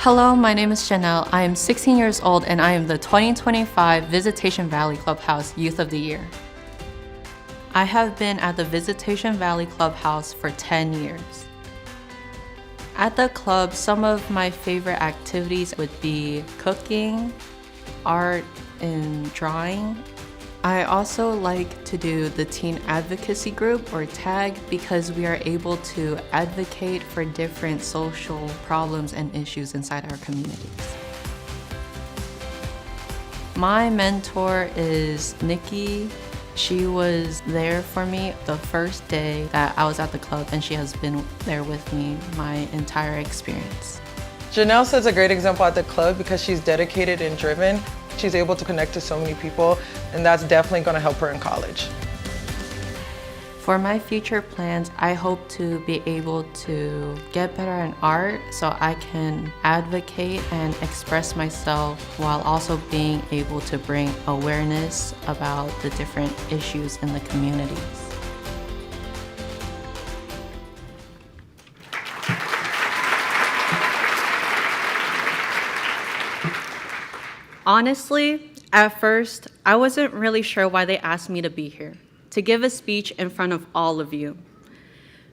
Hello, my name is Janelle. I am 16 years old and I am the 2025 Visitacion Valley Clubhouse Youth of the Year. I have been at the Visitacion Valley Clubhouse for 10 years. At the club, some of my favorite activities would be cooking, art, and drawing. I also like to do the teen advocacy group or TAG because we are able to advocate for different social problems and issues inside our communities. My mentor is Nikki. She was there for me the first day that I was at the club, and she has been there with me my entire experience. Janelle sets a great example at the club because she's dedicated and driven. She's able to connect to so many people, and that's definitely going to help her in college. For my future plans, I hope to be able to get better in art so I can advocate and express myself while also being able to bring awareness about the different issues in the communities. Honestly, at first, I wasn't really sure why they asked me to be here, to give a speech in front of all of you.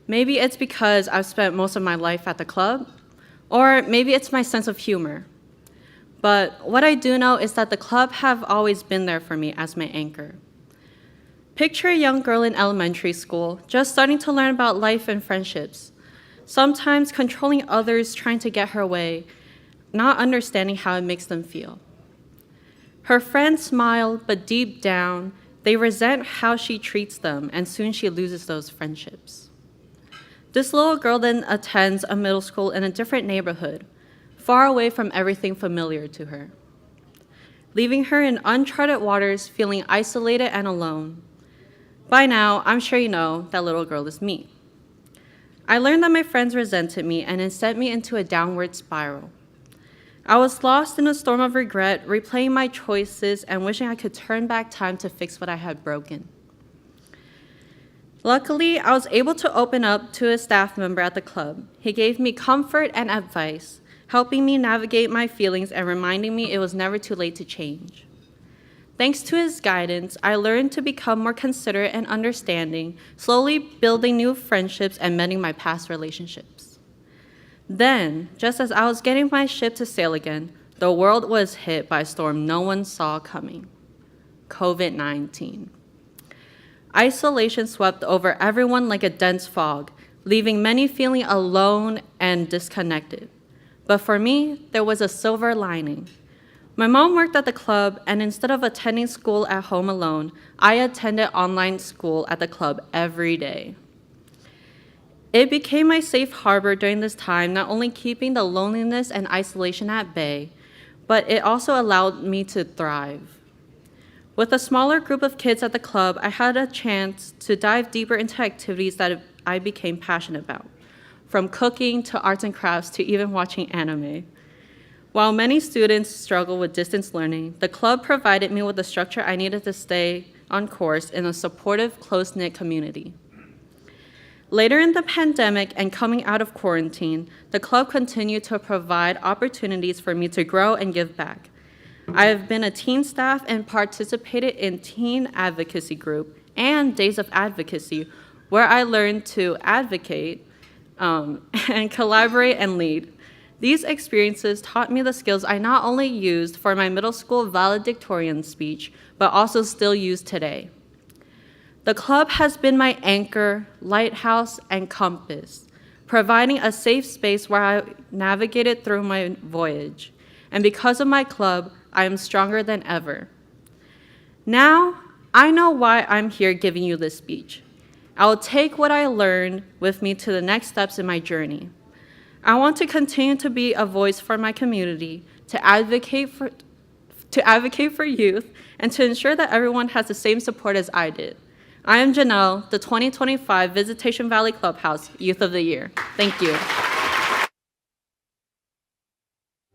Maybe it's because I've spent most of my life at the club, or maybe it's my sense of humor. But what I do know is that the club have always been there for me as my anchor. Picture a young girl in elementary school, just starting to learn about life and friendships, sometimes controlling others, trying to get her way, not understanding how it makes them feel. Her friends smile, but deep down, they resent how she treats them, and soon she loses those friendships. This little girl then attends a middle school in a different neighborhood, far away from everything familiar to her, leaving her in uncharted waters, feeling isolated and alone. By now, I'm sure you know that little girl is me. I learned that my friends resented me, and it sent me into a downward spiral. I was lost in a storm of regret, replaying my choices and wishing I could turn back time to fix what I had broken. Luckily, I was able to open up to a staff member at the club. He gave me comfort and advice, helping me navigate my feelings and reminding me it was never too late to change. Thanks to his guidance, I learned to become more considerate and understanding, slowly building new friendships and mending my past relationships. Then, just as I was getting my ship to sail again, the world was hit by a storm no one saw coming: COVID-19. Isolation swept over everyone like a dense fog, leaving many feeling alone and disconnected. But for me, there was a silver lining. My mom worked at the club, and instead of attending school at home alone, I attended online school at the club every day. It became my safe harbor during this time, not only keeping the loneliness and isolation at bay, but it also allowed me to thrive. With a smaller group of kids at the club, I had a chance to dive deeper into activities that I became passionate about, from cooking to arts and crafts to even watching anime. While many students struggle with distance learning, the club provided me with the structure I needed to stay on course in a supportive, close-knit community. Later in the pandemic and coming out of quarantine, the club continued to provide opportunities for me to grow and give back. I have been a teen staff and participated in teen advocacy group and days of advocacy, where I learned to advocate and collaborate and lead. These experiences taught me the skills I not only used for my middle school valedictorian speech, but also still use today. The club has been my anchor, lighthouse, and compass, providing a safe space where I navigated through my voyage. And because of my club, I am stronger than ever. Now, I know why I'm here giving you this speech. I will take what I learned with me to the next steps in my journey. I want to continue to be a voice for my community, to advocate for youth, and to ensure that everyone has the same support as I did. I am Janelle, the 2025 Visitacion Valley Clubhouse Youth of the Year. Thank you.